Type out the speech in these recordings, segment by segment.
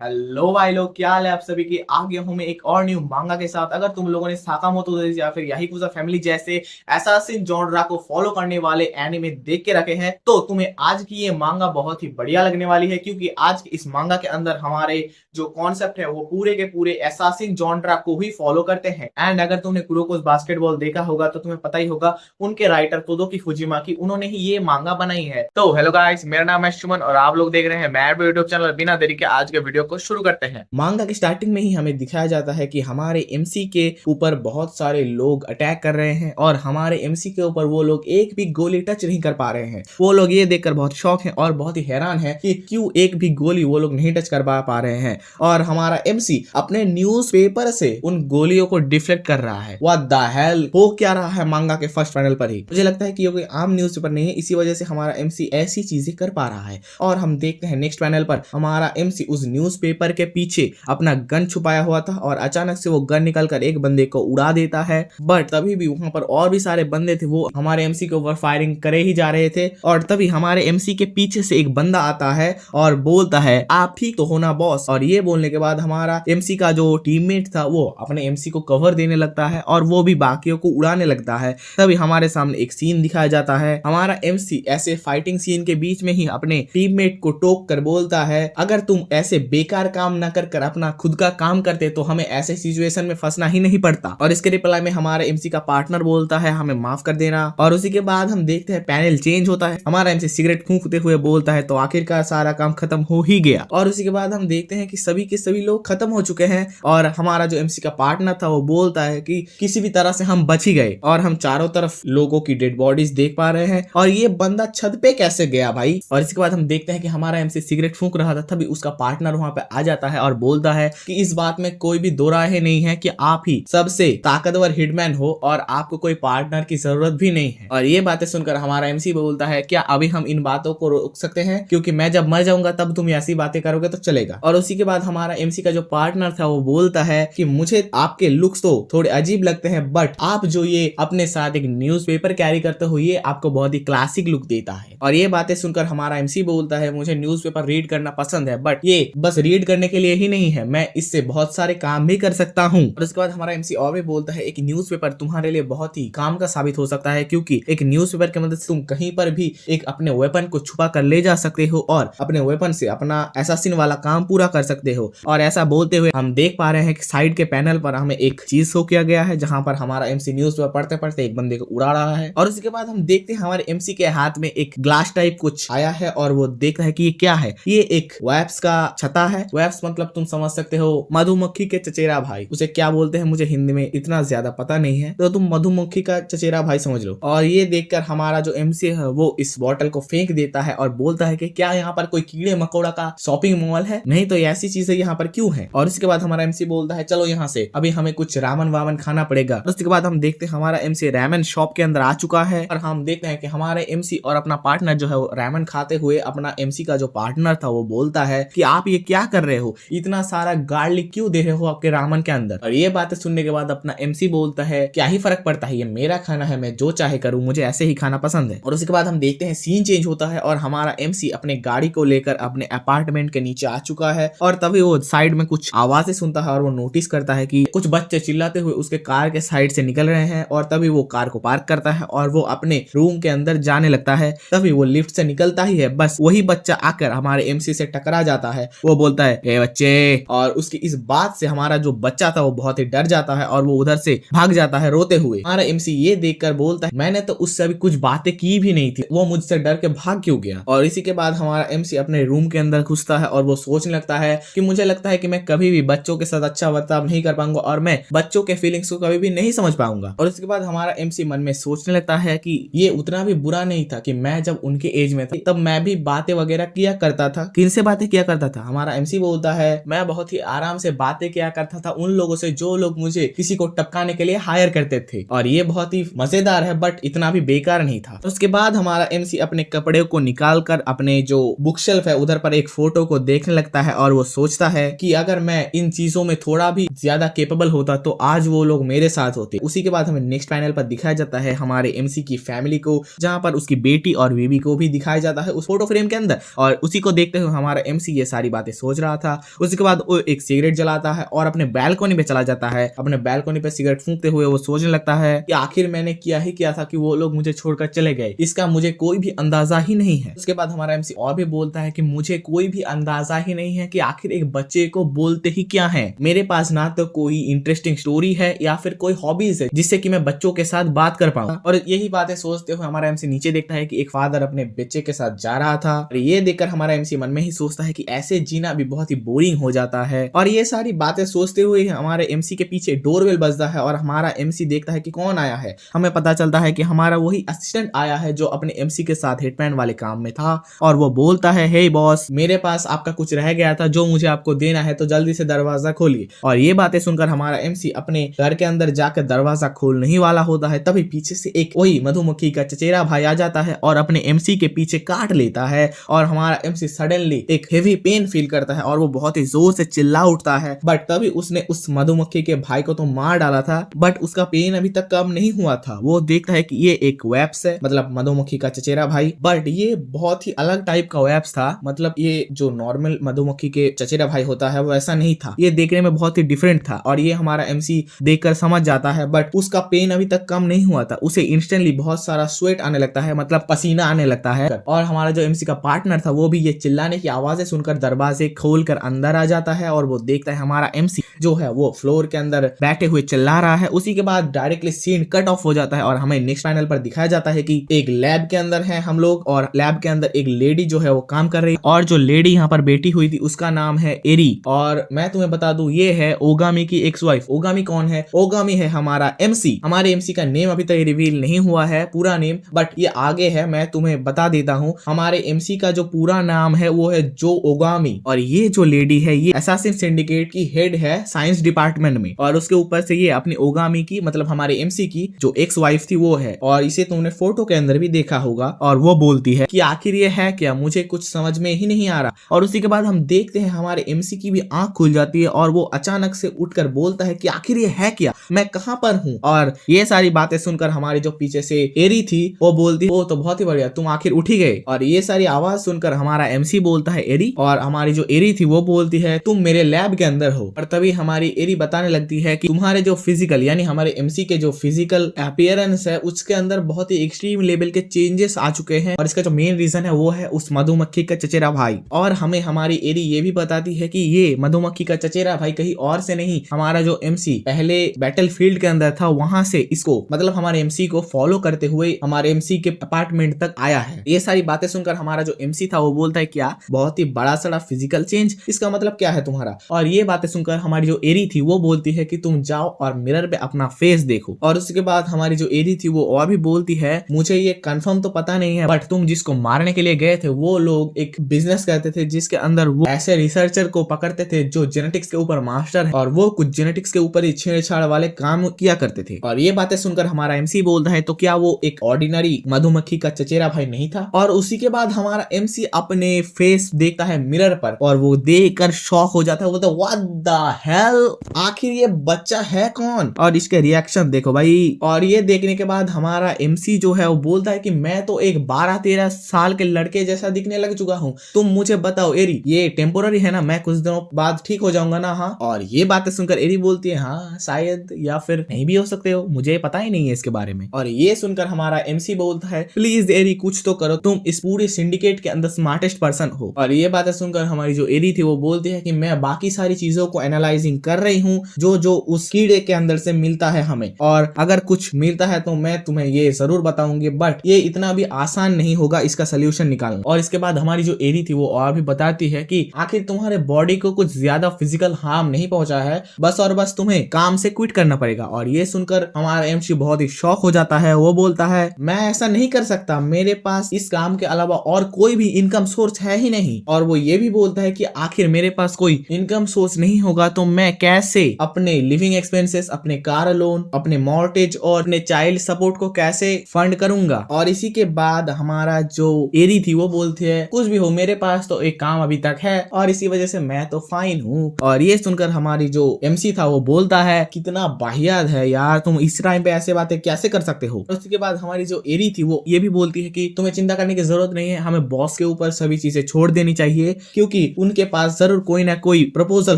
Hello भाई लोग, क्या हाल है आप सभी की। आ गया हूं मैं एक और न्यू मांगा के साथ। अगर तुम लोगों ने साकामोतो डेज़ या फिर याकुजा फैमिली जैसे एसासिन जॉनरा को फॉलो करने वाले एनिमे देख के रखे हैं तो तुम्हें आज की ये मांगा बहुत ही बढ़िया लगने वाली है, क्योंकि आज के इस मांगा के अंदर हमारे जो कॉन्सेप्ट है वो पूरे के पूरे एसासिन जॉनरा को ही फॉलो करते हैं। एंड अगर तुमने कुरोकोस बास्केटबॉल देखा होगा तो तुम्हें पता ही होगा उनके राइटर तोदोकी फुजिमा की, उन्होंने ही ये मांगा बनाई है। तो हेलो गाइस, मेरा नाम है सुमन और आप लोग देख रहे हैं मेरा यूट्यूब चैनल। बिना देरी के आज के वीडियो को शुरू करते हैं। मांगा की स्टार्टिंग में ही हमें दिखाया जाता है कि हमारे एमसी के ऊपर बहुत सारे लोग अटैक कर रहे हैं और हमारे एमसी के ऊपर वो लोग एक भी गोली टच नहीं कर पा रहे हैं। वो लोग ये देखकर बहुत शॉक हैं और बहुत ही हैरान है कि क्यों एक भी गोली वो लोग नहीं टच कर पा रहे हैं। और हमारा एमसी अपने न्यूज़पेपर से उन गोलियों को डिफ्लेक्ट कर रहा है। व्हाट द हेल, हो क्या रहा है मांगा के फर्स्ट पैनल पर ही। मुझे लगता है कि ये कोई आम न्यूज़पेपर नहीं है, इसी वजह से हमारा एमसी ऐसी चीजें कर पा रहा है। और हम देखते हैं नेक्स्ट पैनल पर हमारा एमसी उस न्यूज़पेपर के पीछे अपना गन छुपाया हुआ था और अचानक से वो गन निकालकर एक बंदे को उड़ा देता है। बट तभी भी वहां पर और भी सारे बंदे थे, वो हमारे एमसी के ऊपर फायरिंग करे ही जा रहे थे। और तभी हमारे एमसी के पीछे से एक बंदा आता है और बोलता है आप ठीक तो होना बॉस। और ये बोलने के बाद हमारा एमसी का जो टीममेट था वो अपने एमसी को कवर देने लगता है और वो भी बाकियों को उड़ाने लगता है। तभी हमारे सामने एक सीन दिखाया जाता है। हमारा एमसी ऐसे फाइटिंग सीन के बीच में ही अपने टीममेट को टोक कर बोलता है अगर तुम ऐसे बेकार काम ना कर अपना खुद का काम करते तो हमें ऐसे सिचुएशन में फंसना ही नहीं पड़ता। और इसके रिप्लाई में हमारे एमसी का पार्टनर बोलता है हमें माफ कर देना। और उसी के बाद हम देखते हैं पैनल चेंज होता है। हमारा एमसी सिगरेट फूंकते हुए बोलता है तो आखिरकार सारा काम खत्म हो ही गया। और उसी के बाद हम देखते हैं कि सभी के सभी लोग खत्म हो चुके हैं और हमारा जो एमसी का पार्टनर था वो बोलता है कि किसी भी तरह से हम बच ही गए। और हम चारों तरफ लोगों की डेड बॉडीज देख पा रहे हैं और ये बंदा छत पे कैसे गया भाई। और इसके बाद हम देखते हैं कि हमारा एमसी सिगरेट फूंक रहा था, तभी उसका पार्टनर वहां पे आ जाता है और बोलता है कि इस बात में कोई भी दो राय नहीं है कि आप ही सबसे ताकतवर हिटमैन हो और आपको कोई पार्टनर की जरूरत भी नहीं है। और ये बातें सुनकर हमारा एमसी बोलता है क्या अभी हम इन बातों को रोक सकते हैं, क्योंकि मैं जब मर जाऊंगा तब तुम ऐसी बातें करोगे तो चलेगा। और उसी के बाद हमारा एमसी का जो पार्टनर था वो बोलता है कि मुझे आपके लुक्स तो थोड़े अजीब लगते हैं, बट आप जो ये अपने साथ एक न्यूज़पेपर कैरी करते हो ये आपको बहुत ही क्लासिक लुक देता है। और ये बातें सुनकर हमारा एमसी बोलता है मुझे न्यूज़पेपर रीड करना पसंद है, बट ये बस रीड करने के लिए ही नहीं है, मैं इससे बहुत सारे काम भी कर सकता हूँ। और उसके बाद हमारा एमसी और भी बोलता है एक न्यूज़पेपर तुम्हारे लिए बहुत ही काम का साबित हो सकता है, क्योंकि एक न्यूज़पेपर की मदद से तुम कहीं पर भी एक अपने वेपन को छुपा कर ले जा सकते हो और अपने वेपन से अपना एसासिन वाला काम पूरा कर सकते हो। और ऐसा बोलते हुए हम देख पा रहे हैं कि साइड के पैनल पर हमें एक चीज शो किया गया है जहां पर हमारा एमसी न्यूज़पेपर पढ़ते पढ़ते एक बंदे को उड़ा रहा है। और उसके बाद हम देखते हैं हमारे एमसी के हाथ में एक ग्लास टाइप कुछ आया है और वो देखता है कि ये क्या है। ये एक वैप्स का छता है। वैप्स मतलब तुम समझ सकते हो मधुमक्खी के चचेरा भाई, उसे क्या बोलते हैं मुझे हिंदी में इतना ज्यादा पता नहीं है, तो तुम मधुमक्खी का चचेरा भाई समझ लो। और ये देखकर हमारा जो एमसी है वो इस बॉटल को फेंक देता है और बोलता है कि क्या यहाँ पर कोई कीड़े मकोड़ा का शॉपिंग मॉल है, नहीं तो ऐसी चीजें यहाँ पर क्यों है। और इसके बाद हमारा एमसी बोलता है चलो यहाँ से अभी हमें कुछ रामन वामन खाना पड़ेगा। उसके बाद हम देखते हैं हमारा एमसी रामेन शॉप के अंदर आ चुका है और हम देखते हैं कि हमारे एमसी और अपना पार्टनर जो है वो रामेन खाते हुए अपना एमसी का जो पार्टनर था वो बोलता है कि आप ये क्या कर रहे हो, इतना सारा गार्लिक क्यों दे रहे हो आपके रामन के अंदर। और ये बातें सुनने के बाद अपना एमसी बोलता है क्या ही फर्क पड़ता है, ये मेरा खाना है, मैं जो चाहे करूं, मुझे ऐसे ही खाना पसंद है। और उसके बाद हम देखते हैं सीन चेंज होता है और हमारा एमसी अपने गाड़ी को लेकर अपने अपार्टमेंट के नीचे आ चुका है। और तभी वो साइड में कुछ आवाजें सुनता है और वो नोटिस करता है कि कुछ बच्चे चिल्लाते हुए उसके कार के साइड से निकल रहे हैं। और तभी वो कार को पार्क करता है और वो अपने रूम के अंदर जाने लगता है। तभी वो लिफ्ट से निकलता ही है, बस वही बच्चा आकर हमारे एमसी से टकरा जाता है। वो बोलता है ए बच्चे, और उसकी इस बात से हमारा जो बच्चा था वो बहुत ही डर जाता है और वो उधर से भाग जाता है रोते हुए। हमारा एमसी ये देखकर बोलता है मैंने तो उससे अभी कुछ बातें की भी नहीं थी, वो मुझसे डर के भाग क्यों गया। और इसी के बाद हमारा एमसी अपने रूम के अंदर घुसता है और वो सोचने लगता है कि मुझे लगता है कि मैं कभी भी बच्चों के साथ अच्छा बर्ताव नहीं कर पाऊंगा और मैं बच्चों के फीलिंग्स को कभी भी नहीं समझ पाऊंगा। और इसके बाद हमारा एमसी मन में सोचने लगता है कि ये उतना भी बुरा नहीं था कि मैं जब उनके एज में था तब मैं भी बातें वगैरह किया करता था। किनसे बातें किया करता था, हमारा एमसी बोलता है मैं बहुत ही आराम से बातें किया करता था उन लोगों से जो लोग मुझे किसी को टपकाने के लिए हायर करते थे। और ये बहुत ही मजेदार है बट इतना भी बेकार नहीं था। तो उसके बाद हमारा एमसी अपने कपड़े को निकाल कर अपने जो बुक शेल्फ है उधर पर एक फोटो को देखने लगता है और वो सोचता है कि अगर मैं इन चीजों में थोड़ा भी ज्यादा केपेबल होता तो आज वो लोग मेरे साथ होते। उसी के बाद हमें नेक्स्ट पैनल पर दिखाया जाता है हमारे एमसी की फैमिली को, जहां पर उसकी बेटी और बीबी को भी दिखाया जाता है उस फोटो फ्रेम के अंदर। और उसी को देखते हुए हमारा एमसी ये सारी बातें सोच रहा था। उसके बाद वो एक सिगरेट जलाता है और अपने बैल्कनी पे चला जाता है। अपने बैल्कनी पे सिगरेट फूंकते हुए वो सोचने लगता है कि आखिर मैंने किया ही क्या था कि वो लोग मुझे छोड़कर चले गए, इसका मुझे कोई भी अंदाजा ही नहीं है। उसके बाद हमारा एमसी और भी बोलता है कि मुझे कोई भी अंदाजा ही नहीं है कि आखिर एक बच्चे को बोलते ही क्या है। मेरे पास ना तो कोई इंटरेस्टिंग स्टोरी है या फिर कोई हॉबीज है जिससे कि मैं बच्चों के साथ बात कर पाऊं। और यही बातें सोचते हुए हमारा एमसी नीचे देखता है कि एक फादर अपने बच्चे के साथ जा रहा था। और ये देखकर हमारा एमसी मन में ही सोचता है कि ऐसे जीना भी बहुत ही बोरिंग हो जाता है। और ये सारी बातें सोचते हुए हमारे एमसी के पीछे डोरबेल बजता है और हमारा एमसी देखता है कि कौन आया है। हमें पता चलता है कि हमारा वही असिस्टेंट आया है जो अपने एमसी के साथ हिटमैन वाले काम में था। और वो बोलता है, हे बॉस, मेरे पास आपका कुछ रह गया था जो मुझे आपको देना है, तो जल्दी से दरवाजा खोलिए। और ये बातें सुनकर हमारा एमसी अपने घर के अंदर जाकर दरवाजा खोलने ही वाला होता है, तभी पीछे से एक वही मधुमक्खी का चचेरा भाई आ जाता है और अपने एमसी के पीछे काट लेता है। और हमारा एमसी सडनली एक हेवी पेन फील करता है और वो बहुत ही जोर से चिल्ला उठता है। बट तभी उसने उस मधुमक्खी के भाई को तो मार डाला था, बट उसका पेन अभी तक कम नहीं हुआ था। वो देखता है कि ये एक वेब्स है, मतलब मधुमक्खी का चचेरा भाई, बट ये बहुत ही अलग टाइप का वेब्स था। मतलब ये जो नॉर्मल मधुमक्खी के चचेरा भाई होता है वो ऐसा नहीं था, ये देखने में बहुत ही डिफरेंट था। और ये हमारा एमसी देखकर समझ जाता है, बट उसका पेन अभी तक कम नहीं हुआ था। उसे इंस्टेंटली बहुत सारा स्वेट आने लगता है, मतलब पसीना आने लगता है। और हमारा जो एमसी का पार्टनर था वो भी ये चिल्लाने की आवाजें सुनकर दरवाजे खोलकर अंदर आ जाता है और वो देखता है हमारा एमसी जो है वो फ्लोर के अंदर बैठे हुए चिल्ला रहा है। उसी के बाद डायरेक्टली सीन कट ऑफ हो जाता है और हमें नेक्स्ट पैनल पर दिखाया जाता है कि एक लैब के अंदर है हम लोग और लैब के अंदर एक लेडी जो है वो काम कर रही है। और जो लेडी यहाँ पर बैठी हुई थी उसका नाम है एरी। और मैं तुम्हें बता दूं ये है ओगामी की एक्स वाइफ। ओगामी कौन है? ओगामी है हमारा एमसी। हमारे एमसी का नेम अभी तक रिवील नहीं हुआ है, पूरा नेम, बट ये आगे है, मैं तुम्हें बता देता हूँ। हमारे एमसी का जो पूरा नाम है वो है जो ओगामी। और ये जो लेडी है ये असैसिन सिंडिकेट की हेड है साइंस डिपार्टमेंट में। और उसके ऊपर से ये अपनी ओगामी की, मतलब हमारे एमसी की जो एक्स वाइफ थी वो है। और इसे तुमने फोटो के अंदर भी देखा होगा। और वो बोलती है कि आखिर ये है क्या, मुझे कुछ समझ में ही नहीं आ रहा। और उसी के बाद हम देखते हैं हमारे एमसी की भी आंख खुल जाती है और वो अचानक से उठकर बोलता है कि आखिर ये है क्या, मैं कहां पर हूं। और ये सारी बातें सुनकर हमारी जो पीछे से एरी थी वो बोलती, वो तो बहुत ही बढ़िया, तुम आखिर उठ ही गए। और ये सारी आवाज सुनकर हमारा एमसी बोलता है एरी, और हमारी जो एरी थी वो बोलती है तुम मेरे लैब के अंदर हो। और तभी हमारी एरी बताने लगती है कि तुम्हारे जो फिजिकल, यानी हमारे एमसी के जो फिजिकल अपीयरेंस है उसके अंदर बहुत ही एक्सट्रीम लेवल के चेंजेस आ चुके हैं। और इसका जो मेन रीजन है वो है उस मधुमक्खी का चचेरा भाई। और हमें हमारी एरी ये भी बताती है कि ये मधुमक्खी का चचेरा भाई कहीं और से नहीं, हमारा जो एमसी पहले बैटलफील्ड के अंदर था वहां से इसको, मतलब हमारे एमसी को फॉलो करते हुए हमारे एमसी के अपार्टमेंट तक आया है। ये सारी बातें सुनकर हमारा जो एमसी था वो बोलता है क्या, बहुत ही बड़ा सड़ा फिजिकल चेंज, इसका मतलब क्या है तुम्हारा। और ये बातें सुनकर हमारी जो एरी थी वो बोलती है कि तुम जाओ और मिरर पे अपना फेस देखो। और उसके बाद हमारी जो एरी थी वो और भी बोलती है मुझे ये कंफर्म तो पता नहीं है, बट तुम जिसको मारने के लिए गए थे वो लोग एक बिजनेस करते थे जिसके अंदर वो ऐसे रिसर्चर को पकड़ते थे जो जेनेटिक्स के ऊपर मास्टर है, और वो कुछ जेनेटिक्स के ऊपर ही छेड़छाड़ वाले काम किया करते थे। और ये बातें सुनकर हमारा एमसी बोलता है तो क्या वो एक ऑर्डिनरी मधुमक्खी का चचेरा भाई नहीं था। और उसी के बाद हमारा एमसी अपने फेस देखता है मिरर पर और वो देखकर शॉक हो जाता है, वो तो व्हाट द हेल, आखिर ये बच्चा है कौन। और इसके रिएक्शन देखो भाई। और ये देखने के बाद हमारा एमसी जो है वो बोलता है कि मैं तो एक 12-13 साल के लड़के जैसा दिखने लग चुका हूँ, तुम मुझे बताओ एरी, ये टेम्पोररी है ना, मैं कुछ दिनों बाद ठीक हो जाऊंगा ना। हाँ। और ये बातें सुनकर एरी बोलती है हाँ शायद, या फिर नहीं भी हो सकते हो, मुझे पता ही नहीं है इसके बारे में। और ये सुनकर हमारा एमसी बोलता है प्लीज एरी कुछ तो करो, तुम इस पूरे सिंडिकेट के अंदर स्मार्टेस्ट पर्सन हो। और ये बातें सुनकर हमारी जो एरी थी वो बोलती है कि मैं बाकी सारी चीजों को एनालाइजिंग कर रही हूँ जो जो उस कीड़े के अंदर से मिलता है हमें, और अगर कुछ मिलता है तो मैं तुम्हें ये जरूर बताऊंगी, बट ये इतना भी आसान नहीं होगा इसका सोल्यूशन निकालना। और इसके बाद हमारी जो एरी थी वो और भी बताती है कि आखिर तुम्हारे बॉडी को कुछ ज्यादा फिजिकल हार्म नहीं पहुंचा है, बस और बस तुम्हें काम से क्विट करना पड़ेगा। और ये सुनकर हमारा एमसी बहुत ही शॉक हो जाता है, वो बोलता है मैं ऐसा नहीं कर सकता, मेरे पास इस काम के अलावा और कोई भी इनकम सोर्स है ही नहीं। और वो ये भी बोलता है कि आखिर मेरे पास कोई इनकम सोर्स नहीं होगा तो मैं कैसे अपने लिविंग एक्सपेंसेस, अपने कार लोन, अपने मॉर्गेज और अपने चाइल्ड सपोर्ट को कैसे फंड करूंगा। और इसी के बाद हमारा जो एरी थी वो बोलती है कुछ भी हो, मेरे पास तो एक काम अभी तक है और इसी वजह से मैं तो फाइन हूँ। और ये सुनकर हमारी जो एमसी था वो बोलता है कितना वाहियात है यार, तुम इस टाइम पे ऐसे बातें कैसे कर सकते हो। उसके बाद हमारी जो एरी थी वो ये भी बोलती है कि तुम्हें चिंता करने की जरूरत नहीं है, हमें बॉस के ऊपर सभी चीजें छोड़ देनी चाहिए, क्योंकि उनके पास जरूर कोई ना कोई प्रपोजल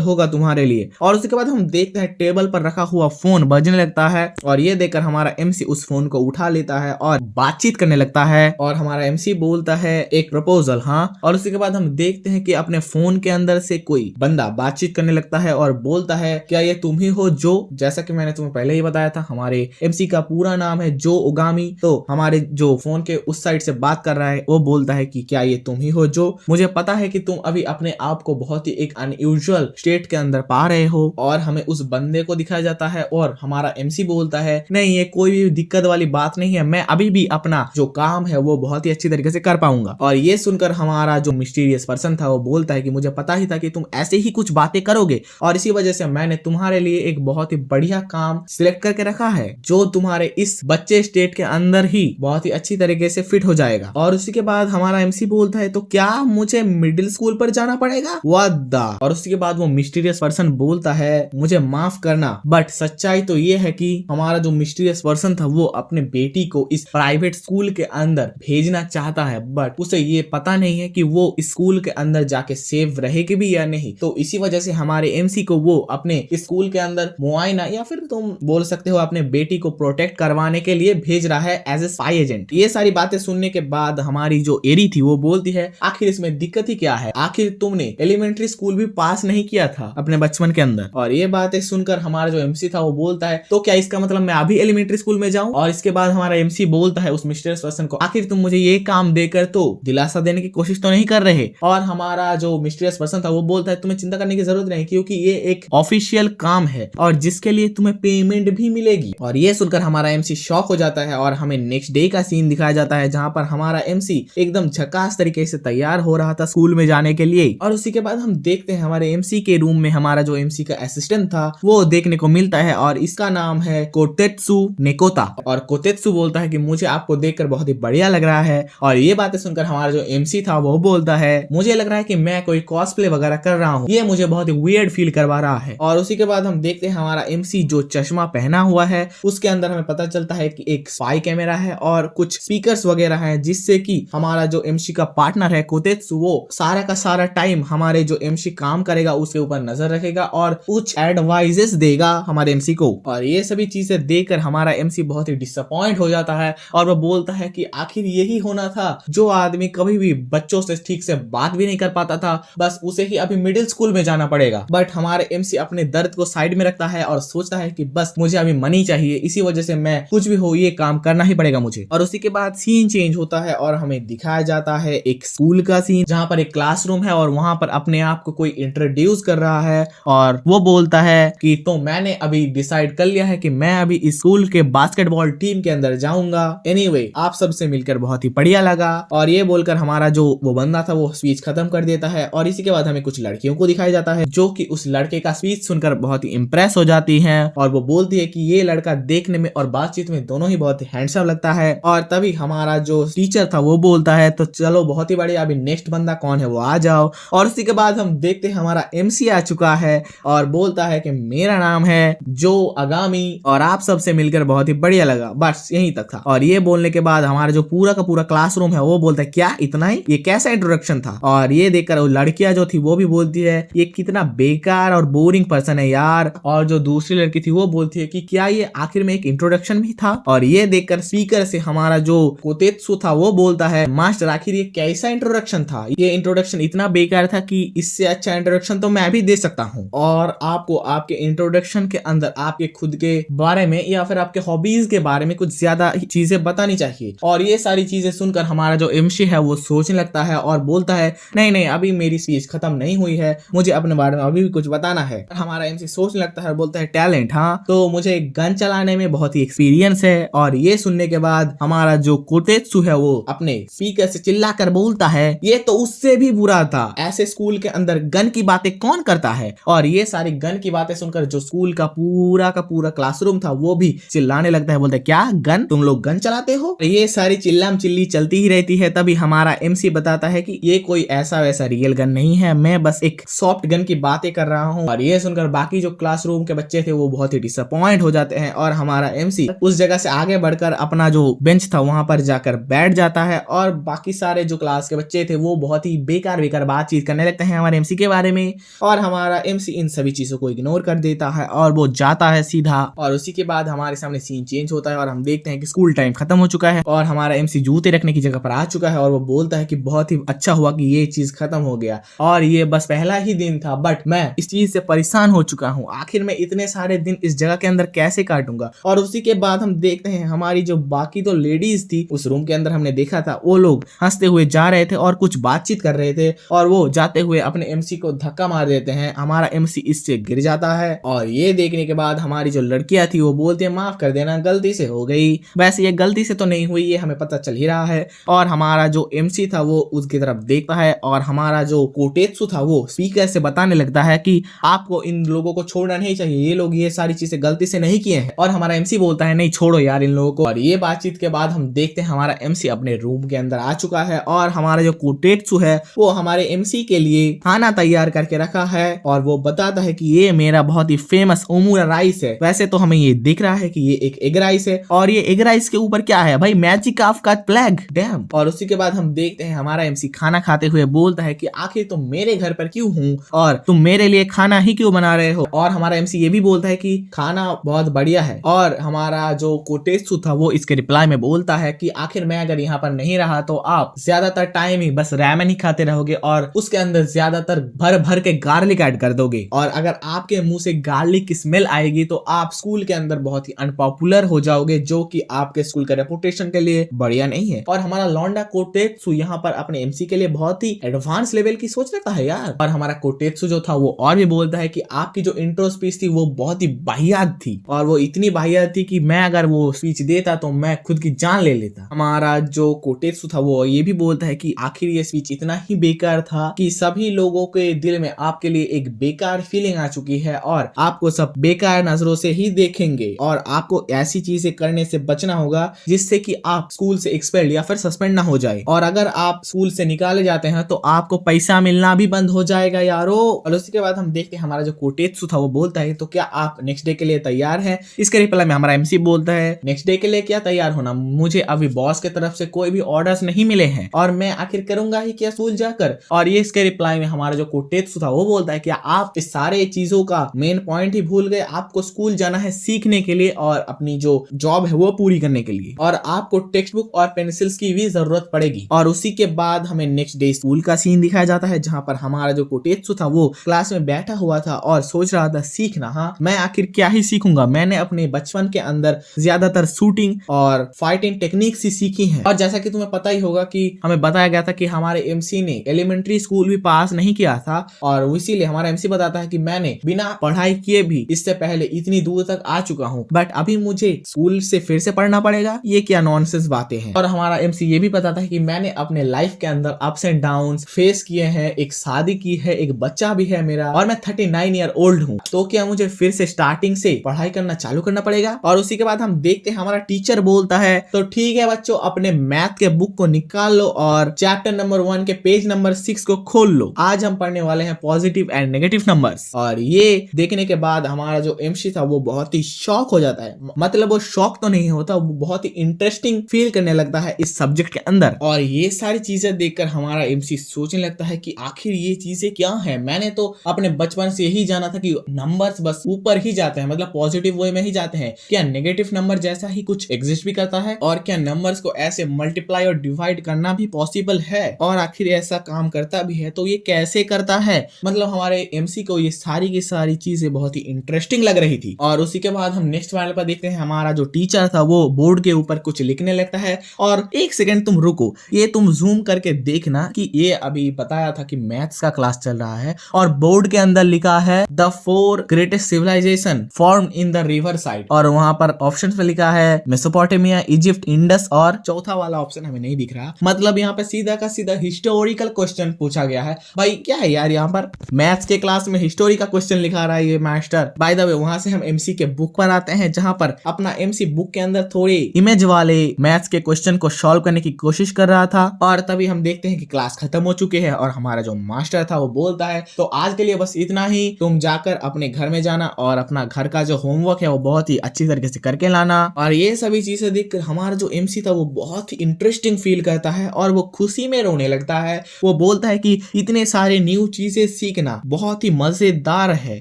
होगा तुम्हारे लिए। और उसके बाद हम देखते हैं टेबल पर रखा हुआ फोन बजने लगता है और ये देखकर हमारा एमसी उस फोन को उठा लेता है और बातचीत करने लगता है और हमारा एमसी बोलता है एक प्रपोजल, हाँ। और उसके बाद हम देखते हैं कि अपने फोन के अंदर से कोई बंदा बातचीत करने लगता है और बोलता है क्या ये तुम ही हो जो, जैसा कि मैंने तुम्हें पहले ही बताया था हमारे एमसी का पूरा नाम है जो ओगामी। तो हमारे जो फोन के उस साइड से बात कर रहा है वो बोलता है कि क्या ये तुम ही हो जो, मुझे पता है कि तुम अभी अपने आप को बहुत ही एक अनयूजुअल स्टेट के अंदर पा रहे हो। और हमें उस बंदे को दिखाया जाता है और हमारा एमसी बोलता है नहीं ये कोई भी दिक्कत वाली बात नहीं है, मैं अभी भी अपना जो काम है वो बहुत ही अच्छी तरीके से कर पाऊंगा। और ये सुनकर हमारा जो मिस्टीरियस पर्सन था वो बोलता है कि मुझे पता ही था कि तुम ऐसे ही कुछ बातें करोगे और इसी वजह से मैंने तुम्हारे लिए एक बहुत ही बढ़िया काम सिलेक्ट करके रखा है जो तुम्हारे इस बच्चे स्टेट के अंदर ही बहुत ही अच्छी तरीके से फिट हो जाएगा। और उसी के बाद हमारा एमसी बोलता है तो क्या मुझे मिडिल स्कूल पर जाना पड़ेगा वादा। और उसके बाद वो मिस्टीरियस पर्सन बोलता है मुझे माफ करना बट सच्चाई तो ये है कि हमारा जो मिस्टीरियस पर्सन था वो अपने बेटी को इस प्राइवेट स्कूल के अंदर भेजना चाहता है बट उसे ये पता नहीं है कि वो स्कूल के अंदर जाके सेफ रहेगी भी या नहीं। तो इसी वजह से हमारे एमसी को वो अपने स्कूल के अंदर मुआयना या फिर तुम बोल सकते हो अपने बेटी को प्रोटेक्ट करवाने के लिए भेज रहा है एज ए स्पाई एजेंट। ये सारी बातें सुनने के बाद हमारी जो एरी थी वो बोलती है आखिर इसमें दिक्कत ही क्या है, आखिर तुमने एलिमेंट्री स्कूल भी पास नहीं किया था अपने बचपन के अंदर। और ये बातें सुनकर हमारा जो एमसी था वो बोलता है तो क्या इसका मतलब मैं अभी एलिमेंट्री स्कूल में जाऊं। और इसके बाद हमारा एमसी बोलता है उस मिस्टीरियस पर्सन को आखिर तुम मुझे ये काम देकर तो दिलासा देने की कोशिश तो नहीं कर रहे। और हमारा जो मिस्टीरियस पर्सन था वो बोलता है तुम्हें चिंता करने की जरूरत नहीं क्योंकि ये एक ऑफिशियल काम है और जिसके लिए तुम्हें पेमेंट भी मिलेगी। और ये सुनकर हमारा एमसी शॉक हो जाता है और हमें नेक्स्ट डे का सीन दिखाया जाता है जहां पर हमारा एमसी एकदम झकास तरीके से तैयार हो रहा था स्कूल में जाने के लिए। और उसी के बाद हम देखते हैं हमारे एमसी के रूम में हमारा जो एमसी का असिस्टेंट था वो देखने को मिलता है और इसका नाम है कोतेत्सु नेकोता। और कोतेत्सु बोलता है कि मुझे आपको देखकर बहुत ही बढ़िया लग रहा है। और ये बातें सुनकर हमारा जो एमसी था वो बोलता है मुझे लग रहा है कि मैं कोई कॉस्प्ले वगैरह कर रहा हूँ, ये मुझे बहुत ही वियर्ड फील करवा रहा है। और उसी के बाद हम देखते हैं हमारा एमसी जो चश्मा पहना हुआ है उसके अंदर हमें पता चलता है कि एक स्पाई कैमरा है और कुछ स्पीकर्स वगैरह हैं जिससे कि हमारा जो एमसी का पार्टनर है कोतेत्सु वो सारा का सारा टाइम हमारे जो एमसी काम करेगा उसके ऊपर नजर रखेगा और कुछ एडवाइजेस देगा हमारे एमसी को। और ये सभी चीजें देखकर हमारा एमसी बहुत ही डिसअपॉइंट हो जाता है और वो बोलता है कि आखिर यही होना था जो आदमी कभी भी बच्चों से ठीक से बात भी नहीं कर पाता था, बस उसे ही अभी मिडिल स्कूल में जाना पड़ेगा। बट हमारे एमसी अपने दर्द को साइड में रखता है और सोचता है कि बस मुझे अभी मनी चाहिए, इसी वजह से मैं कुछ भी हो ये काम करना ही पड़ेगा मुझे। और उसी के बाद सीन चेंज होता है और हमें दिखाया जाता है एक स्कूल का सीन जहां पर एक क्लासरूम है और वहां पर अपने आप को कोई इंट्रोड्यूस कर रहा है और वो बोलता है कि तो मैंने अभी डिसाइड कर लिया है कि मैं अभी स्कूल के बास्केटबॉल टीम के अंदर जाऊंगा। एनीवे आप सबसे मिलकर बहुत ही बढ़िया लगा। और ये बोलकर हमारा जो वो बंदा था वो स्पीच खत्म कर देता है। और इसी के बाद हमें कुछ लड़कियों को दिखाया जाता है जो कि उस लड़के का स्पीच सुनकर बहुत ही इंप्रेस हो जाती हैं और वो बोलती है कि ये लड़का देखने में और बातचीत में दोनों ही बहुत ही हैंडसम लगता है। और तभी हमारा जो टीचर था वो बोलता है तो चलो बहुत ही बढ़िया, अभी नेक्स्ट बंदा कौन है वो आ जाओ। और उसी के बाद हम देखते हैं हमारा एमसी आ चुका है और बोलता है कि मेरा नाम है जो आगामी और आप सबसे मिलकर बहुत ही बढ़िया लगा, बस यहीं तक था। और ये बोलने के बाद हमारा जो पूरा का पूरा क्लासरूम है वो बोलता है क्या इतना ही, ये कैसा इंट्रोडक्शन था। और ये देखकर वो लड़कियां जो थी वो भी बोलती है ये कितना बेकार और बोरिंग पर्सन है यार। और जो दूसरी लड़की थी वो बोलती है कि क्या ये आखिर में एक इंट्रोडक्शन भी था। और ये देखकर स्पीकर से हमारा जो कोतेत्सु था वो बोलता है मास्टर आखिर ये कैसा इंट्रोडक्शन था, ये इंट्रोडक्शन इतना बेकार था कि इससे अच्छा इंट्रोडक्शन तो मैं भी दे सकता हूँ। और आपको आपके इंट्रोडक्शन के अंदर आपके खुद के बारे में या फिर आपके हॉबीज के बारे में कुछ ज्यादा चीजें बतानी चाहिए। और ये सारी चीजें सुनकर हमारा जो एमसी है वो सोचने लगता है और बोलता है नहीं नहीं अभी मेरी स्पीच खत्म नहीं हुई है, मुझे अपने बारे में अभी भी कुछ बताना है। हमारा एमसी सोचने लगता है और बोलता है टैलेंट, हाँ तो मुझे गन चलाने में बहुत ही एक्सपीरियंस है। और ये सुनने के बाद हमारा जो कोतेत्सु है वो अपने स्पीकर से चिल्लाकर बोलता है ये तो उससे भी बुरा था, ऐसे स्कूल के अंदर गन की बातें कौन करता है। और ये सारी गन की बातें सुनकर जो स्कूल का पूरा क्लासरूम था वो भी चिल्लाने लगता है, बोलता है क्या गन, तुम लोग गन चलाते हो। ये सारी चिल्लाम चिल्ली चलती ही रहती है। तभी हमारा एमसी बताता है कि ये कोई ऐसा वैसा रियल गन नहीं है, मैं बस एक सॉफ्ट गन की बातें कर रहा हूँ। और ये सुनकर बाकी जो क्लासरूम के बच्चे थे वो बहुत ही डिसअपॉइंट हो जाते हैं और हमारा एमसी उस जगह से आगे बढ़कर अपना जो बेंच था वहां पर जाकर बैठ जाता है। और बाकी सारे जो क्लास के बच्चे थे वो बहुत ही बेकार बातचीत करने लगते हैं हमारे एमसी के बारे में, और हमारा एमसी इन सभी चीजों को इग्नोर कर देता है और वो जाता है सीधा। और उसी के बाद हमारे सामने सीन चेंज होता है और हम देखते हैं कि स्कूल टाइम खत्म हो चुका है और हमारा एमसी जूते रखने की जगह पर आ चुका है और वो बोलता है कि बहुत ही अच्छा हुआ कि ये चीज खत्म हो गया और ये बस पहला ही दिन था, बट मैं इस चीज से परेशान हो चुका हूँ। आखिर मैं इतने सारे दिन इस जगह के अंदर कैसे काटूंगा। और उसी के बाद हम देखते हैं हमारी जो बाकी तो लेडीज थी उस रूम के अंदर हमने देखा था, वो लोग हंसते हुए जा रहे थे और कुछ बातचीत कर रहे थे और वो जाते हुए अपने एमसी को धक्का मार देते हैं। हमारा एमसी इससे गिर जाता है और ये देखने के बाद हमारी जो लड़कियां थी वो बोलती है माफ कर देना, गलती से हो गई। वैसे ये गलती से तो नहीं हुई, ये हमें पता चल ही रहा है। और हमारा जो एमसी था वो उसकी तरफ देखता है और हमारा जो कोटेत्सु था वो स्पीकर से बताने लगता है कि आपको इन लोगों को छोड़ना नहीं चाहिए, ये लोग ये सारी चीजें गलती से नहीं किए हैं। और हमारा एमसी बोलता है नहीं छोड़ो यार इन लोगों को। और ये बातचीत के बाद हम देखते हैं हमारा एमसी अपने रूम के अंदर आ चुका है और हमारा जो कोटेत्सु है वो हमारे एमसी के लिए खाना तैयार करके रखा है और वो बताता है कि ये मेरा बहुत ही फेमस ओमुरा राइस है। वैसे तो हमें ये दिख रहा है कि ये एक एग राइस है और ये एग राइस के ऊपर क्या है भाई, मैजिक ऑफ का फ्लैग, डैम। और उसी के बाद हम देखते हैं हमारा एमसी खाना खाते हुए बोलता है कि आखिर तुम मेरे घर पर क्यों हूँ और तुम मेरे लिए खाना ही क्यों बना रहे हो। और हमारा एमसी ये भी बोलता है कि खाना बहुत बढ़िया है। और हमारा जो कोटेत्सु था वो इसके रिप्लाई में बोलता है कि आखिर मैं अगर यहाँ पर नहीं रहा तो आप ज्यादातर टाइम ही बस रैमेन ही खाते रहोगे और उसके अंदर ज्यादातर भर भर के गार्लिक ऐड कर दोगे और अगर आपके मुंह से गार्लिक की स्मेल आएगी तो आप स्कूल के अंदर बहुत ही अनपॉपुलर हो जाओगे, जो कि आपके स्कूल के रेपुटेशन के लिए बढ़िया नहीं है। और हमारा लौंडा कोटेत्सु यहाँ पर अपने एमसी के लिए बहुत ही एडवांस लेवल की सोच रखता है यार। और हमारा कोटेत्सु जो था वो और भी बोलता है कि आपकी जो इंट्रो स्पीच थी वो बहुत ही वाहियात थी और वो इतनी वाहियात थी कि मैं अगर वो स्पीच देता तो मैं खुद की जान ले लेता। हमारा जो कोटेत्सु था वो ये भी बोलता है कि आखिर ये स्पीच इतना ही बेकार था कि सभी लोगों के दिल में आपके लिए एक बेकार फीलिंग आ चुकी है और आपको सब बेकार नजरों से ही देखेंगे और आपको ऐसी चीजें करने से बचना होगा जिससे कि आप स्कूल से एक्सपेल्ड या फिर सस्पेंड ना हो जाए। और अगर आप स्कूल से निकाले जाते हैं तो आपको पैसा मिलना भी बंद हो जाएगा यारो। और उसी के बाद हम देखते हैं हमारा जो कोटेत्सु था वो बोलता है तो क्या आप नेक्स्ट डे के लिए तैयार हैं। इसके रिप्लाई में हमारा एमसी बोलता है नेक्स्ट डे के लिए क्या तैयार होना, मुझे अभी बॉस की तरफ से कोई भी ऑर्डर्स नहीं मिले हैं और मैं आखिर करूंगा ही क्या स्कूल जाकर। और ये इसके रिप्लाई में हमारा जो कोटेत्सु था वो बोलता है कि आप इस सारे चीजों का मेन पॉइंट ही भूल गए, आपको स्कूल जाना है सीखने के लिए और अपनी जो जॉब है वो पूरी करने के लिए और आपको टेक्स्ट बुक और पेंसिल्स की भी जरूरत पड़ेगी। और उसी के बाद हमें नेक्स्ट डे स्कूल का सीन दिखाया जाता है जहां पर हमारा जो कोटेत्सु था वो क्लास में बैठा हुआ था और सोच रहा था सीखना, हाँ मैं आखिर क्या ही सीखूंगा, मैंने अपने बचपन के अंदर ज्यादातर शूटिंग और फाइटिंग टेक्निक्स ही सीखी हैं। और जैसा कि तुम्हें पता ही होगा कि हमें बताया गया था कि हमारे एमसी ने एलिमेंट्री स्कूल भी पास नहीं किया था और इसीलिए हमारा एमसी बताता है कि मैंने बिना पढ़ाई किए भी इससे पहले इतनी दूर तक आ चुका हूँ, बट अभी मुझे स्कूल से फिर से पढ़ना पड़ेगा, ये क्या नॉनसेंस बातें हैं। और हमारा एमसी ये भी बताता है कि मैंने अपने लाइफ के अंदर अप्स एंड डाउन्स फेस किए हैं, एक शादी की है, एक बच्चा भी है मेरा और मैं 39 ईयर ओल्ड हूँ, तो क्या मुझे फिर से स्टार्टिंग से पढ़ाई करना चालू करना पड़ेगा। और उसी के बाद हम देखते हैं हमारा टीचर बोलता है तो ठीक है बच्चों, अपने मैथ के बुक को निकाल लो और चैप्टर नंबर 1 के पेज नंबर 6 को खोल लो, आज हम पढ़ने वाले हैं पॉजिटिव एंड नेगेटिव नंबर्स। और ये देखने के बाद हमारा जो एमसी था वो बहुत ही शॉक हो जाता है, मतलब वो शॉक तो नहीं होता, वो बहुत ही इंटरेस्टिंग फील करने लगता है इस सब्जेक्ट के अंदर। और ये सारी चीजें देखकर हमारा एमसी सोचने लगता है कि आखिर ये चीजें क्या है, मैंने तो अपने बचपन से यही जाना था कि नंबर्स बस ऊपर ही जाते हैं, मतलब पॉजिटिव वे में ही जाते हैं, क्या नेगेटिव नंबर जैसा ही कुछ एग्जिस्ट भी करता है और क्या नंबर्स को ऐसे मल्टीप्लाई और डिवाइड करना भी पॉसिबल है और आखिर ऐसा काम करता भी है तो ये कैसे करता है। मतलब हमारे एमसी को ये सारी की सारी चीजें बहुत ही इंटरेस्टिंग लग रही थी। और उसी के बाद हम नेक्स्ट वाले पर देखते हैं हमारा जो टीचर था वो बोर्ड के ऊपर कुछ लिखने लगता है। और एक सेकंड तुम रुको, ये तुम जूम करके देखना कि ये अभी बताया था कि मैथ्स का क्लास चल रहा है और बोर्ड के अंदर लिखा है the 4 greatest civilisation form in the river side और वहां पर ऑप्शंस में लिखा है मेसोपोटामिया, इजिप्ट, इंडस और चौथा वाला ऑप्शन हमें नहीं दिख रहा। मतलब यहाँ पे सीधा का सीधा हिस्टोरिकल क्वेश्चन पूछा गया है। भाई क्या है यार, यहाँ पर मैथ्स के क्लास में हिस्टोरी का क्वेश्चन लिखा रहा है ये मास्टर। बाय द वे वहां से हम एमसी के बुक पर आते हैं जहां पर अपना एमसी बुक के अंदर थोड़ी इमेज वाले मैथ्स के क्वेश्चन को सॉल्व करने की कोशिश कर रहा था। और तभी हम देखते हैं कि क्लास खत्म हो चुकी है और हमारा जो मास्टर था वो बोलता है तो आज के लिए बस इतना ही, तुम जाकर अपने घर में जाना और अपना घर का जो होमवर्क है वो बहुत ही अच्छी तरीके से करके लाना। और ये सभी चीजें देखकर हमारा जो एमसी था वो बहुत ही इंटरेस्टिंग फील करता है और वो खुशी में रोने लगता है। वो बोलता है कि इतने सारे न्यू चीजें सीखना बहुत ही मजेदार है।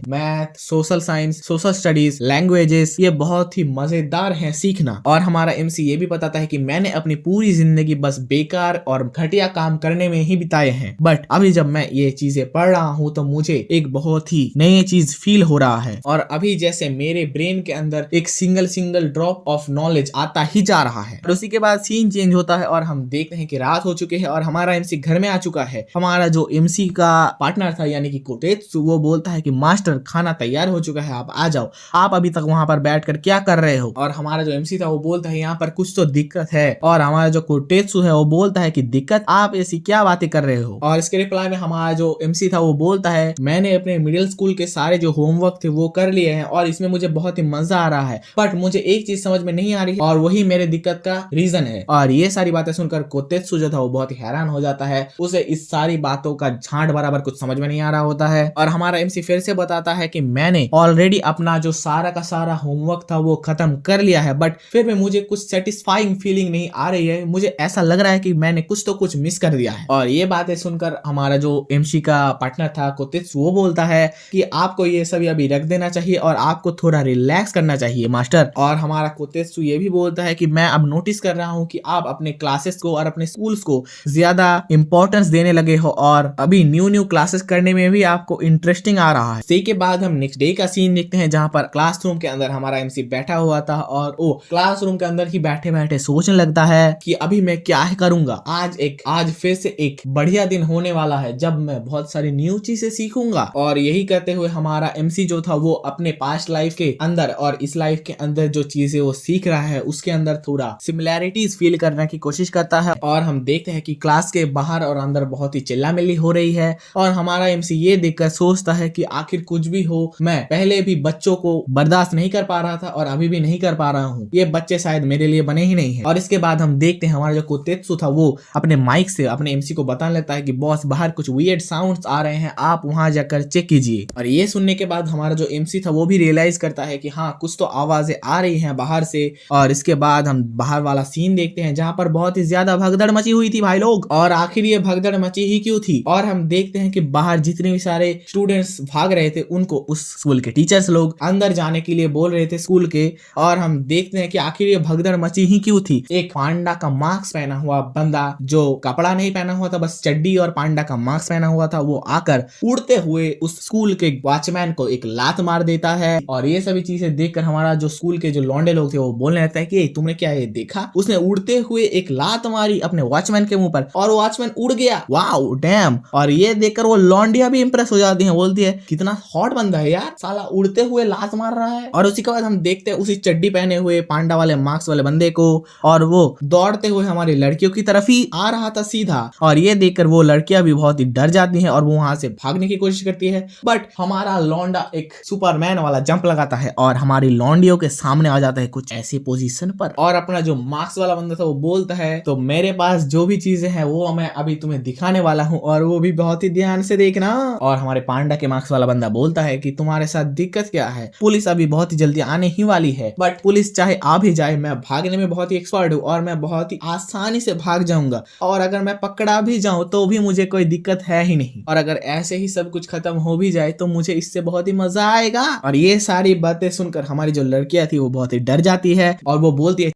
Math, social science, social studies, languages, ये बहुत ही मजेदार है सीखना। और हमारा एमसी ये भी बताता है कि मैंने अपनी पूरी जिंदगी बस बेकार और घटिया काम करने में ही बिताए हैं, बट अभी जब मैं ये चीजें पढ़ रहा हूँ तो मुझे एक बहुत ही नई चीज फील हो रहा है। और अभी जैसे मेरे ब्रेन के अंदर एक सिंगल ड्रॉप ऑफ नॉलेज आता ही जा रहा है। और उसी के बाद सीन चेंज होता है और हम देखते हैं कि रात हो चुकी है और हमारा एमसी घर में आ चुका है। हमारा जो एमसी का पार्टनर था यानी कि कोटेत्सु, वो बोलता है कि मास्टर खाना तैयार हो चुका है, आप आ जाओ, आप अभी तक वहां पर बैठकर क्या कर रहे हो। और हमारा जो एमसी था वो बोलता है यहाँ पर कुछ तो दिक्कत है। और हमारा जो कोटेत्सु है वो बोलता है कि दिक्कत, आप ऐसी क्या बातें कर रहे हो। और इसके रिप्लाई में हमारा जो एमसी था वो बोलता है मैंने अपने मिडिल स्कूल के सारे जो होमवर्क थे वो कर लिए हैं और इसमें मुझे बहुत ही मजा आ रहा है, बट मुझे एक चीज समझ में नहीं आ रही है और वही मेरे दिक्कत का रीजन है। और ये सारी बातें सुनकर कोतेत्सु जो था वो बहुत ही हैरान हो जाता है, उसे इस सारी बातों का झांट बराबर कुछ समझ में नहीं आ रहा होता है। और हमारा एमसी फिर से बताता है कि मैंने ऑलरेडी अपना जो सारा का सारा होमवर्क था वो खत्म कर लिया है, बट फिर भी मुझे कुछ सेटिस्फाइंग फीलिंग नहीं आ रही है, मुझे ऐसा लग रहा है कि मैंने कुछ मिस कर दिया है। और ये बातें सुनकर हमारा जो एमसी का पार्टनर था कोतेत्सु, वो बोलता है कि आपको ये सभी अभी रख देना चाहिए और आपको थोड़ा रिलैक्स करना चाहिए मास्टर। और हमारा कोतेत्सु ये भी बोलता है कि मैं अब नोटिस कर रहा हूँ कि आप अपने क्लासेस को और अपने स्कूल्स को ज्यादा इंपॉर्टेंस देने लगे हो और अभी न्यू क्लासेस करने में भी आपको इंटरेस्टिंग आ रहा है। इसी के बाद हम नेक्स्ट डे का सीन देखते हैं जहाँ पर क्लासरूम के अंदर हमारा एमसी बैठा हुआ था और वो क्लासरूम के अंदर ही बैठे बैठे सोचने लगता है कि अभी मैं क्या करूंगा। आज फिर से एक बढ़िया दिन होने वाला है जब मैं बहुत सारी न्यू चीजें सीखूंगा। और यही कहते हुए हमारा एमसी जो था वो अपने पास्ट लाइफ के अंदर और इस लाइफ के अंदर जो चीजें वो सीख रहा है उसके अंदर थोड़ा सिमिलैरिटीज फील करने की कोशिश करता है। और हम देखते हैं कि क्लास के बाहर और अंदर बहुत ही चिल्लामिल्ली हो रही है और हमारा एमसी ये देखकर सोचता है कि आखिर कुछ भी हो, मैं पहले भी बच्चों को बर्दाश्त नहीं कर पा रहा था और अभी भी नहीं कर पा रहा हूँ, ये बच्चे शायद मेरे लिए बने ही नहीं है। और इसके बाद हम देखते हैं हमारा जो कोतेत्सु था वो अपने माइक से अपने एमसी को बताने लगता है कि बॉस बाहर कुछ वियर्ड साउंड्स आ रहे हैं, आप वहां जाकर चेक कीजिए। और ये सुनने के बाद हमारा जो एमसी था वो भी रियलाइज करता है कि हाँ कुछ तो आवाजें आ रही हैं बाहर से। और इसके बाद हम बाहर वाला सीन देखते हैं जहां पर बहुत ही ज्यादा भगदड़ मची हुई थी भाई लोग। और आखिर ये भगदड़ मची ही क्यों थी। और हम देखते हैं कि बाहर जितने भी सारे स्टूडेंट्स भाग रहे थे उनको उस स्कूल के टीचर्स लोग अंदर जाने के लिए बोल रहे थे स्कूल के। और हम देखते हैं कि आखिर ये भगदड़ मची ही क्यों थी। एक पांडा का मास्क पहना हुआ बंदा जो कपड़ा नहीं पहना हुआ था, बस चड्डी और पांडा का मास्क पहना हुआ था, वो आकर उड़ते हुए उस स्कूल के वॉचमैन को एक लात मार देता है। और ये सभी चीजें देखकर हमारा जो स्कूल के जो लौंडे लोग थे वो बोलने लगता है कि तुमने क्या ये देखा, उसने उड़ते हुए एक लात मारी अपने वॉचमैन के मुंह पर और वॉचमैन उड़ गया, वाओ डैम। और ये देखकर वो लौंडिया भी इंप्रेस हो जाती है, बोलती है कितना हॉट बंदा है यार, साला उड़ते हुए लात मार रहा है। और उसी के बाद हम देखते हैं उसी चड्डी पहने हुए पांडा वाले मास्क वाले बंदे को, और वो दौड़ते हुए हमारी लड़कियों की तरफ ही आ रहा था सीधा। और ये देखकर वो लड़कियां भी बहुत ही डर जाती हैं और वो वहां से भागने की कोशिश करती है, बट हमारा लौंडा एक सुपरमैन वाला जंप लगाता है और हमारी लौंडियों के सामने आ जाता है कुछ ऐसी पोजीशन पर। और अपना जो मास्क वाला बंदा था वो बोलता है तो मेरे पास जो भी चीजें हैं वो मैं अभी तुम्हें दिखाने वाला हूँ और वो भी बहुत ही ध्यान से देखना। और हमारे पांडा के मास्क वाला बंदा बोलता है कि तुम्हारे साथ दिक्कत क्या है, पुलिस अभी बहुत ही जल्दी आने ही वाली है, बट पुलिस चाहे आ भी जाए मैं भागने में बहुत ही एक्सपर्ट हूँ और मैं बहुत ही आसानी से भाग जाऊंगा, और अगर मैं पकड़ा भी जाऊं तो भी मुझे कोई दिक्कत है ही नहीं, और अगर ऐसे ही सब कुछ खत्म हो भी जाए तो मुझे इससे बहुत ही मजा आएगा। और ये सारी बातें सुनकर हमारी जो लड़कियां थी वो बहुत ही डर जाती है और वो बोलती है।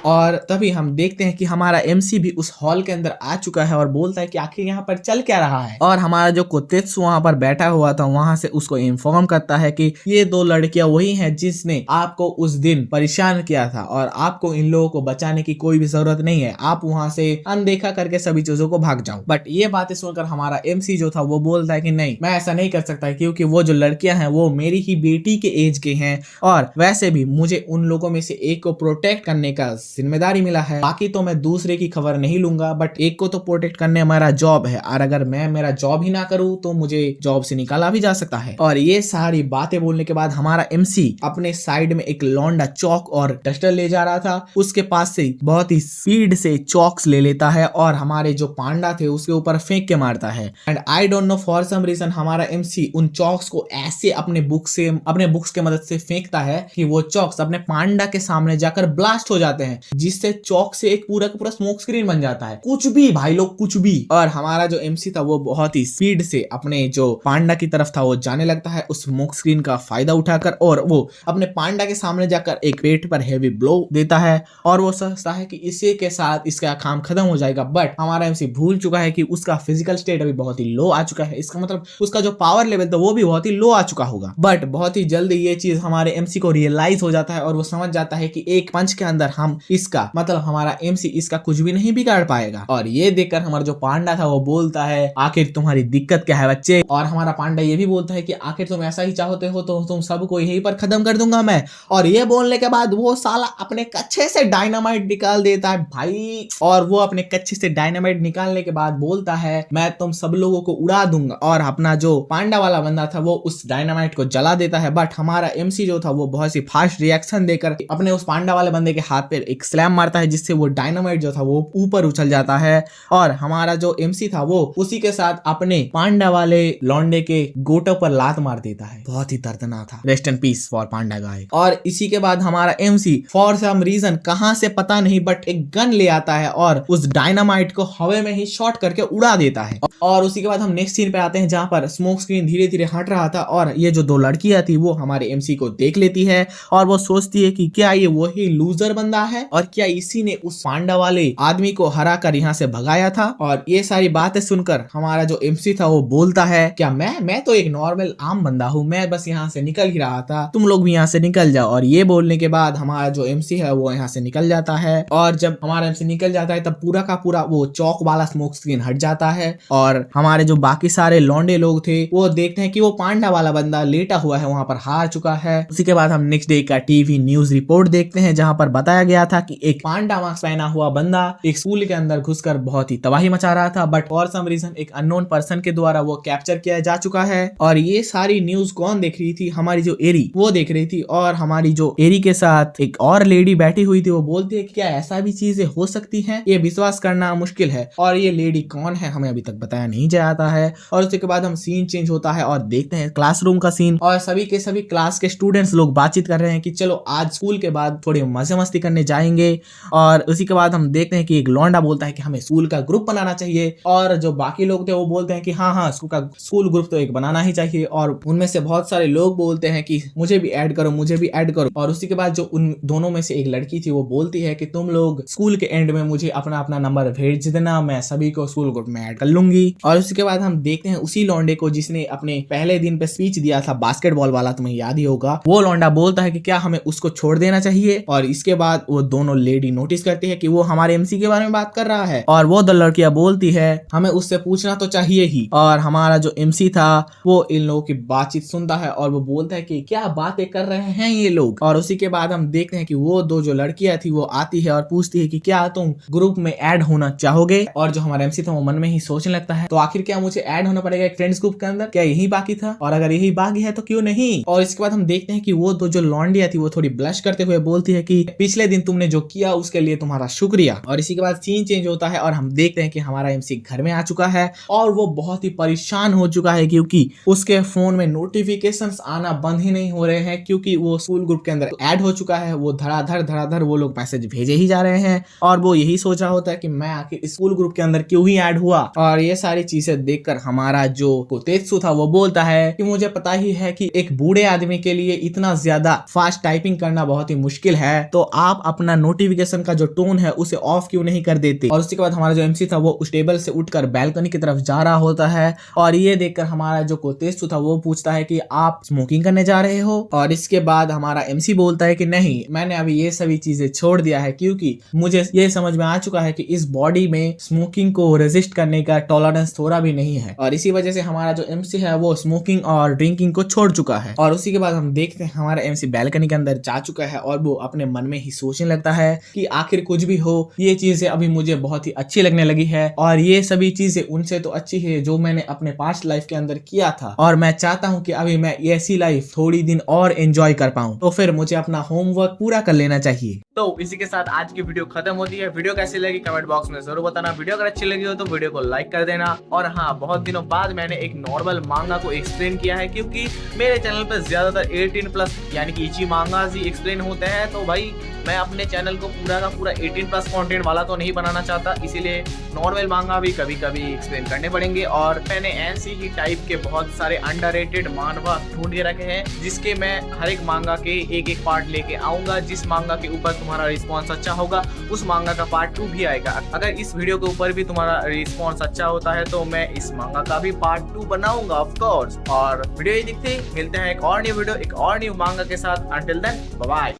और तभी हम देखते हैं कि हमारा एमसी भी उस हॉल के अंदर आ चुका है और बोलता है कि आखिर यहाँ पर चल क्या रहा है। और हमारा जो कोतेत्सु वहां पर बैठा हुआ था वहां से उसको इन्फॉर्म करता है कि ये दो लड़कियां वही हैं जिसने आपको उस दिन परेशान किया था और आपको इन लोगों को बचाने की कोई भी जरूरत नहीं है, आप वहां से अनदेखा करके सभी चीजों को भाग जाओ। बट ये बातें सुनकर हमारा एमसी जो था वो बोलता है कि नहीं, मैं ऐसा नहीं कर सकता क्योंकि वो जो लड़कियां हैं वो मेरी ही बेटी के एज के हैं और वैसे भी मुझे उन लोगों में से एक को प्रोटेक्ट करने का जिम्मेदारी मिला है, बाकी तो मैं दूसरे की खबर नहीं लूंगा, बट एक को तो प्रोटेक्ट करने मेरा जॉब है, और अगर मैं मेरा जॉब ही ना करूं तो मुझे जॉब से निकाला भी जा सकता है। और ये सारी बातें बोलने के बाद हमारा एमसी अपने साइड में एक लौंडा चौक और डस्टर ले जा रहा था, उसके पास से बहुत ही स्पीड से चौक्स ले लेता है और हमारे जो पांडा थे उसके ऊपर फेंक के मारता है। And I don't know for some reason हमारा एमसी उन चौक्स को ऐसे अपने बुक्स के मदद से फेंकता है कि वो चौक्स अपने पांडा के सामने जाकर ब्लास्ट हो जाते हैं हैं, जिससे चौक से एक पूरा का पूरा स्मोक स्क्रीन बन जाता है। कुछ भी भाई लोग, कुछ भी। और हमारा जो एमसी था वो बहुत ही स्पीड से अपने जो पांडा की तरफ था वो जाने लगता है उस स्मोक स्क्रीन का फायदा उठाकर, और वो अपने पांडा के सामने जाकर एक पेट पर हेवी ब्लो देता है और वो समझता है कि इसी के साथ इसका काम खत्म हो जाएगा। बट हमारा एमसी भूल चुका है कि उसका फिजिकल स्टेट अभी बहुत ही लो आ चुका है। इसका मतलब उसका जो पावर लेवल था वो भी बहुत ही लो आ चुका होगा। बट बहुत ही जल्दी ये चीज हमारे एमसी को रियलाइज हो जाता है और वो समझ जाता है कि एक पंच के अंदर हम इसका मतलब हमारा एमसी इसका कुछ भी नहीं बिगाड़ पाएगा। और ये देखकर हमारा जो पांडा था वो बोलता है आखिर तुम्हारी दिक्कत क्या है बच्चे। और हमारा पांडा ये भी बोलता है कि आखिर तुम ऐसा ही चाहते हो तो तुम सबको यहीं पर खत्म कर दूंगा मैं। और ये बोलने के बाद वो साला अपने कच्छे से डायनामाइट निकाल देता है भाई। और वो अपने कच्छे से डायनामाइट निकालने के बाद बोलता है मैं तुम सब लोगों को उड़ा दूंगा। और अपना जो पांडा वाला बंदा था वो उस डायनामाइट को जला देता है। बट हमारा एमसी जो था वो बहुत सी फास्ट रिएक्शन देकर अपने उस पांडा वाले बंदे के हाथ पे एक स्लैम मारता है, जिससे वो डायनामाइट जो था वो ऊपर उछल जाता है। और हमारा जो एमसी था वो उसी के साथ अपने पांडा वाले लौंडे के गोटो पर लात मार देता है। बहुत ही दर्दनाक था। रेस्ट इन पीस फॉर पांडा गाय। और इसी के बाद हमारा एमसी फॉर सम रीजन कहां से पता नहीं बट एक गन ले आता है और उस डायनामाइट को हवा में ही शॉट करके उड़ा देता है। और उसी के बाद हम नेक्स्ट सीन पे आते हैं जहां पर स्मोक स्क्रीन धीरे धीरे हट रहा था और ये जो दो लड़कियां थी वो हमारे एमसी को देख लेती है और वो सोचती है कि क्या ये वही लूजर बंदा है और क्या इसी ने उस पांडा वाले आदमी को हरा कर यहाँ से भगाया था। और ये सारी बातें सुनकर हमारा जो एमसी था वो बोलता है क्या मैं तो एक नॉर्मल आम बंदा हूँ, मैं बस यहाँ से निकल ही रहा था, तुम लोग भी यहाँ से निकल जाओ। और ये बोलने के बाद हमारा जो एमसी है वो यहाँ से निकल जाता है। और जब हमारा एमसी निकल जाता है तब पूरा का पूरा वो चौक वाला स्मोक स्क्रीन हट जाता है और हमारे जो बाकी सारे लौंडे लोग थे वो देखते हैं कि वो पांडा वाला बंदा लेटा हुआ है, वहां पर हार चुका है। उसी के बाद हम नेक्स्ट डे का टीवी न्यूज रिपोर्ट देखते हैं जहां पर बताया गया था कि एक पांडा मास्क पहना हुआ बंदा एक स्कूल के अंदर घुसकर बहुत ही तबाही मचा रहा था। बट फॉर सम रीजन एक अननोन पर्सन के द्वारा वो कैप्चर किया जा चुका है। और ये सारी न्यूज कौन देख रही थी? हमारी जो एरी वो देख रही थी। और हमारी जो एरी के साथ एक और लेडी बैठी हुई थी वो बोलती है कि क्या ऐसा भी चीजें हो सकती हैं, ये विश्वास करना मुश्किल है। और ये लेडी कौन है हमें अभी तक बताया नहीं जाता है। और उसके बाद हम सीन चेंज होता है और देखते हैं क्लासरूम का सीन और सभी के सभी क्लास के स्टूडेंट्स लोग बातचीत कर रहे हैं कि चलो आज स्कूल के बाद थोड़ी मजे मस्ती करने जाएंगे। और उसी के बाद हम देखते हैं कि एक लौंडा बोलता है कि हमें स्कूल का ग्रुप बनाना चाहिए और जो बाकी लोग थे वो बोलते हैं कि हाँ स्कूल ग्रुप तो एक बनाना ही चाहिए। और उनमें से बहुत सारे लोग बोलते हैं कि मुझे भी ऐड करो, मुझे भी ऐड करो। और उसी के बाद जो उन दोनों में से एक लड़की थी वो बोलती है कि तुम लोग स्कूल के एंड में मुझे अपना अपना नंबर भेज देना, मैं सभी को स्कूल ग्रुप में ऐड कर लूंगी। और उसके बाद हम देखते हैं उसी लौंडे को जिसने अपने पहले दिन पे स्पीच दिया था बास्केटबॉल वाला, तुम्हें याद ही होगा। वो लौंडा बोलता है कि क्या हमें उसको छोड़ देना चाहिए। और इसके बाद वो दोनों लेडी नोटिस करती है कि वो हमारे एमसी के बारे में बात कर रहा है और वो दो लड़कियां बोलती है हमें उससे पूछना तो चाहिए ही। और हमारा जो एमसी था वो इन लोगों की बातचीत सुनता है और वो बोलता है कि क्या बातें कर रहे हैं ये लोग। और उसी के बाद हम देखते हैं कि वो दो जो लड़कियां थी वो आती है और पूछती है कि क्या तुम ग्रुप में ऐड होना चाहोगे। और जो हमारा एमसी था वो मन में ही सोचने लगता है तो आखिर क्या मुझे ऐड होना पड़ेगा एक फ्रेंड्स ग्रुप के अंदर, क्या यही बाकी था? और अगर यही बाकी है तो क्यों नहीं। और इसके बाद हम देखते हैं कि वो दो जो लौंडिया थी वो थोड़ी ब्लश करते हुए बोलती है कि पिछले दिन तुमने जो किया उसके लिए तुम्हारा शुक्रिया। और इसी के बाद सीन चेंज होता है और हम देखते हैं कि हमारा एमसी घर में आ चुका है और वो बहुत ही परेशान हो चुका है क्योंकि उसके फोन में नोटिफिकेशंस आना बंद ही नहीं हो रहे हैं क्योंकि वो स्कूल ग्रुप के अंदर ऐड हो चुका है। वो धड़ाधड़ वो लोग मैसेज भेजे ही जा रहे हैं और वो यही सोच रहा होता है कि मैं आखिर स्कूल ग्रुप के अंदर क्यों ही ऐड हुआ। और ये सारी चीजें देखकर हमारा जो कोतेत्सु था वो बोलता है कि मुझे पता ही है कि एक बूढ़े आदमी के लिए इतना ज्यादा फास्ट टाइपिंग करना बहुत ही मुश्किल है, तो आप अपना नोटिफिकेशन का जो टोन है उसे ऑफ क्यों नहीं कर देते। और उसके बाद हमारा जो एमसी था वो उस टेबल से उठकर बैल्कनी की तरफ जा रहा होता है और ये देखकर हमारा जो कोतेत्सु था वो पूछता है कि आप स्मोकिंग करने जा रहे हो। और इसके बाद हमारा एमसी बोलता है कि नहीं, मैंने अभी ये सभी चीजें छोड़ दिया है क्योंकि मुझे ये समझ में आ चुका है कि इस बॉडी में स्मोकिंग को रेजिस्ट करने का टॉलरेंस थोड़ा भी नहीं है। और इसी वजह से हमारा जो एमसी है वो स्मोकिंग और ड्रिंकिंग को छोड़ चुका है। और उसी के बाद हम देखते हैं हमारा एमसी बैल्कनी के अंदर जा चुका है और वो अपने मन में ही सोचने लगता है कि आखिर कुछ भी हो ये चीजें अभी मुझे बहुत ही अच्छी लगने लगी है और ये सभी चीजें उनसे तो अच्छी है जो मैंने अपने पास्ट लाइफ के अंदर किया था। और मैं चाहता हूँ कि अभी मैं ऐसी लाइफ थोड़ी दिन और एंजॉय कर पाऊँ, तो फिर मुझे अपना होमवर्क पूरा कर लेना चाहिए। तो इसी के साथ आज की वीडियो खत्म होती है। वीडियो कैसी लगी कमेंट बॉक्स में जरूर बताना। वीडियो अगर अच्छी लगी हो तो वीडियो को लाइक कर देना। और हाँ, बहुत दिनों बाद मैंने एक नॉर्मल मांगा को एक्सप्लेन किया है, क्योंकि मेरे चैनल पर ज्यादातर 18+ यानी कि इची मांगास ही एक्सप्लेन होते हैं। तो भाई मैं अपने चैनल को पूरा का पूरा 18+ कंटेंट वाला तो नहीं बनाना चाहता, इसीलिए नॉर्मल मांगा भी कभी कभी एक्सप्लेन करने पड़ेंगे। और मैंने ऐसे ही टाइप के बहुत सारे अंडररेटेड मानवा ढूंढ के रखे हैं, जिसके मैं हर एक मांगा के एक एक पार्ट लेके आऊंगा। जिस मांगा के ऊपर तुम्हारा रिस्पॉन्स अच्छा होगा उस मांगा का पार्ट 2 भी आएगा। अगर इस वीडियो के ऊपर भी तुम्हारा रिस्पॉन्स अच्छा होता है तो मैं इस मांगा का भी पार्ट 2 बनाऊंगा ऑफ कोर्स। और वीडियो ही दिखते ही मिलते हैं एक और न्यू वीडियो एक और न्यू मांगा के साथ। Until then bye bye.